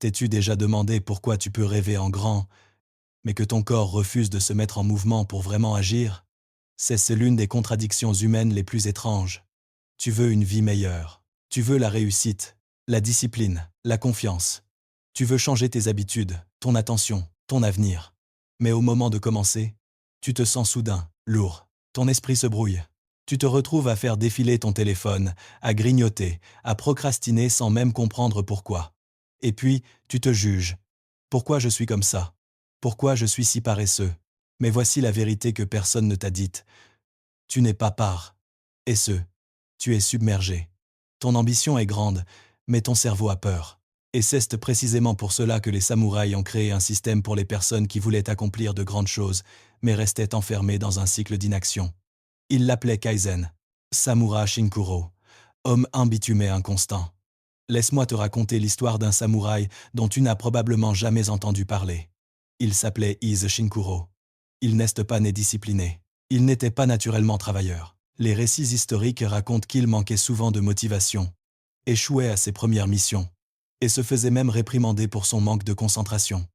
T'es-tu déjà demandé pourquoi tu peux rêver en grand, mais que ton corps refuse de se mettre en mouvement pour vraiment agir? C'est l'une des contradictions humaines les plus étranges. Tu veux une vie meilleure. Tu veux la réussite, la discipline, la confiance. Tu veux changer tes habitudes, ton attention, ton avenir. Mais au moment de commencer, tu te sens soudain, lourd. Ton esprit se brouille. Tu te retrouves à faire défiler ton téléphone, à grignoter, à procrastiner sans même comprendre pourquoi. Et puis, tu te juges. Pourquoi je suis comme ça? Pourquoi je suis si paresseux? Mais voici la vérité que personne ne t'a dite. Tu n'es pas paresseux. Tu es submergé. Ton ambition est grande, mais ton cerveau a peur. Et c'est précisément pour cela que les samouraïs ont créé un système pour les personnes qui voulaient accomplir de grandes choses, mais restaient enfermées dans un cycle d'inaction. Ils l'appelaient Kaizen, Samura Shinkuro, homme imbitume et inconstant. Laisse-moi te raconter l'histoire d'un samouraï dont tu n'as probablement jamais entendu parler. Il s'appelait Ise Shinkuro. Il n'est pas né discipliné. Il n'était pas naturellement travailleur. Les récits historiques racontent qu'il manquait souvent de motivation, échouait à ses premières missions, et se faisait même réprimander pour son manque de concentration.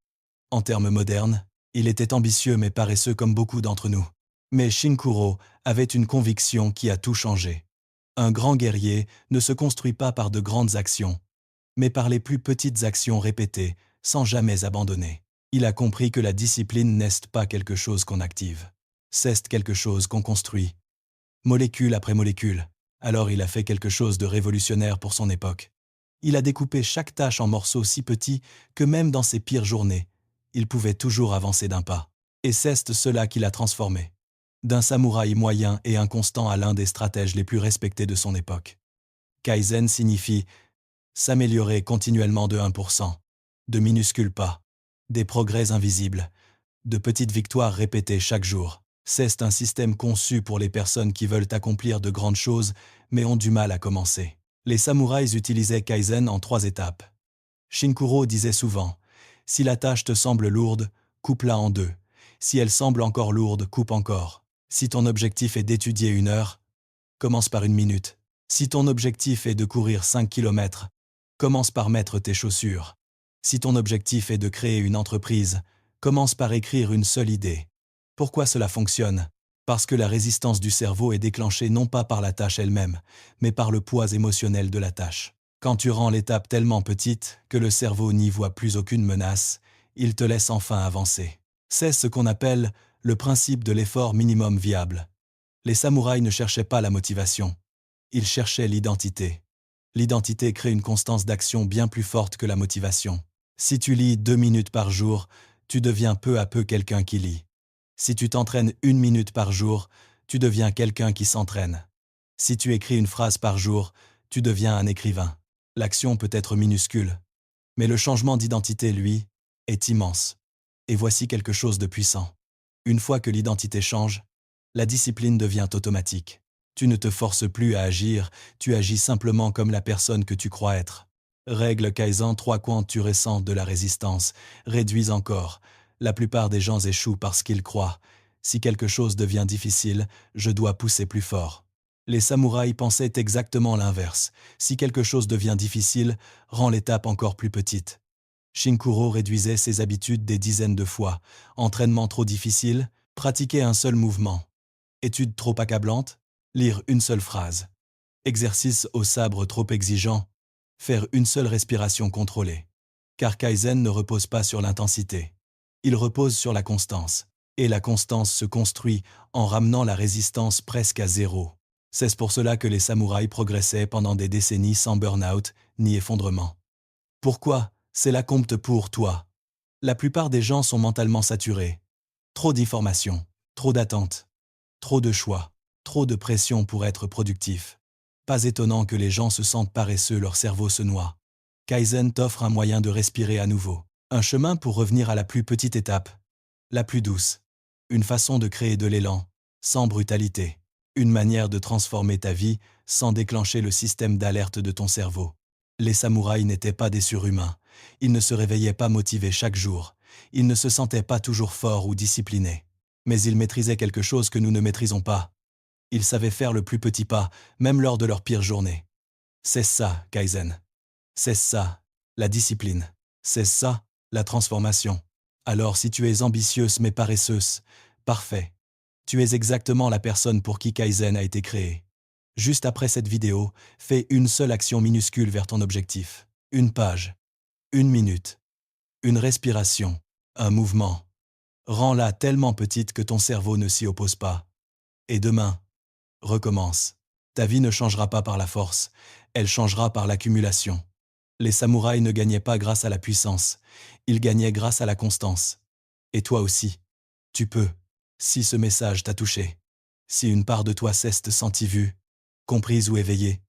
En termes modernes, il était ambitieux mais paresseux comme beaucoup d'entre nous. Mais Shinkuro avait une conviction qui a tout changé. Un grand guerrier ne se construit pas par de grandes actions, mais par les plus petites actions répétées, sans jamais abandonner. Il a compris que la discipline n'est pas quelque chose qu'on active. C'est quelque chose qu'on construit, molécule après molécule. Alors il a fait quelque chose de révolutionnaire pour son époque. Il a découpé chaque tâche en morceaux si petits que même dans ses pires journées, il pouvait toujours avancer d'un pas. Et c'est cela qui l'a transformé. D'un samouraï moyen et inconstant à l'un des stratèges les plus respectés de son époque. Kaizen signifie s'améliorer continuellement de 1%, de minuscules pas, des progrès invisibles, de petites victoires répétées chaque jour. C'est un système conçu pour les personnes qui veulent accomplir de grandes choses mais ont du mal à commencer. Les samouraïs utilisaient Kaizen en 3 étapes. Shinkuro disait souvent « Si la tâche te semble lourde, coupe-la en 2. Si elle semble encore lourde, coupe encore. Si ton objectif est d'étudier 1 heure, commence par 1 minute. Si ton objectif est de courir 5 kilomètres, commence par mettre tes chaussures. Si ton objectif est de créer une entreprise, commence par écrire une seule idée. » Pourquoi cela fonctionne? Parce que la résistance du cerveau est déclenchée non pas par la tâche elle-même, mais par le poids émotionnel de la tâche. Quand tu rends l'étape tellement petite que le cerveau n'y voit plus aucune menace, il te laisse enfin avancer. C'est ce qu'on appelle le principe de l'effort minimum viable. Les samouraïs ne cherchaient pas la motivation. Ils cherchaient l'identité. L'identité crée une constance d'action bien plus forte que la motivation. Si tu lis 2 minutes par jour, tu deviens peu à peu quelqu'un qui lit. Si tu t'entraînes 1 minute par jour, tu deviens quelqu'un qui s'entraîne. Si tu écris une phrase par jour, tu deviens un écrivain. L'action peut être minuscule, mais le changement d'identité, lui, est immense. Et voici quelque chose de puissant. Une fois que l'identité change, la discipline devient automatique. Tu ne te forces plus à agir, tu agis simplement comme la personne que tu crois être. Règle Kaizen 3 quand tu ressens de la résistance, réduis encore. La plupart des gens échouent parce qu'ils croient. Si quelque chose devient difficile, je dois pousser plus fort. Les samouraïs pensaient exactement l'inverse. Si quelque chose devient difficile, rends l'étape encore plus petite. Shinkuro réduisait ses habitudes des dizaines de fois. Entraînement trop difficile, pratiquer un seul mouvement. Étude trop accablante, lire une seule phrase. Exercice au sabre trop exigeant, faire une seule respiration contrôlée. Car Kaizen ne repose pas sur l'intensité. Il repose sur la constance. Et la constance se construit en ramenant la résistance presque à zéro. C'est pour cela que les samouraïs progressaient pendant des décennies sans burn-out ni effondrement. Pourquoi? C'est la compte pour toi. La plupart des gens sont mentalement saturés. Trop d'informations, trop d'attentes, trop de choix, trop de pression pour être productif. Pas étonnant que les gens se sentent paresseux, leur cerveau se noie. Kaizen t'offre un moyen de respirer à nouveau. Un chemin pour revenir à la plus petite étape, la plus douce. Une façon de créer de l'élan, sans brutalité. Une manière de transformer ta vie sans déclencher le système d'alerte de ton cerveau. Les samouraïs n'étaient pas des surhumains. Ils ne se réveillaient pas motivés chaque jour. Ils ne se sentaient pas toujours forts ou disciplinés. Mais ils maîtrisaient quelque chose que nous ne maîtrisons pas. Ils savaient faire le plus petit pas, même lors de leur pire journée. C'est ça, Kaizen. C'est ça, la discipline. C'est ça, la transformation. Alors si tu es ambitieuse mais paresseuse, parfait. Tu es exactement la personne pour qui Kaizen a été créé. Juste après cette vidéo, fais une seule action minuscule vers ton objectif. Une page, une minute, une respiration, un mouvement. Rends-la tellement petite que ton cerveau ne s'y oppose pas. Et demain, recommence. Ta vie ne changera pas par la force, elle changera par l'accumulation. Les samouraïs ne gagnaient pas grâce à la puissance, ils gagnaient grâce à la constance. Et toi aussi, tu peux, si ce message t'a touché. Si une part de toi s'est sentie vue, comprise ou éveillée,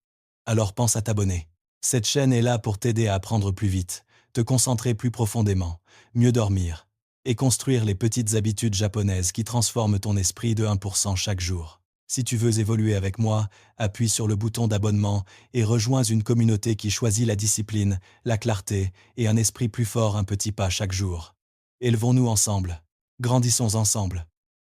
alors pense à t'abonner. Cette chaîne est là pour t'aider à apprendre plus vite, te concentrer plus profondément, mieux dormir, et construire les petites habitudes japonaises qui transforment ton esprit de 1% chaque jour. Si tu veux évoluer avec moi, appuie sur le bouton d'abonnement et rejoins une communauté qui choisit la discipline, la clarté et un esprit plus fort un petit pas chaque jour. Élevons-nous ensemble. Grandissons ensemble.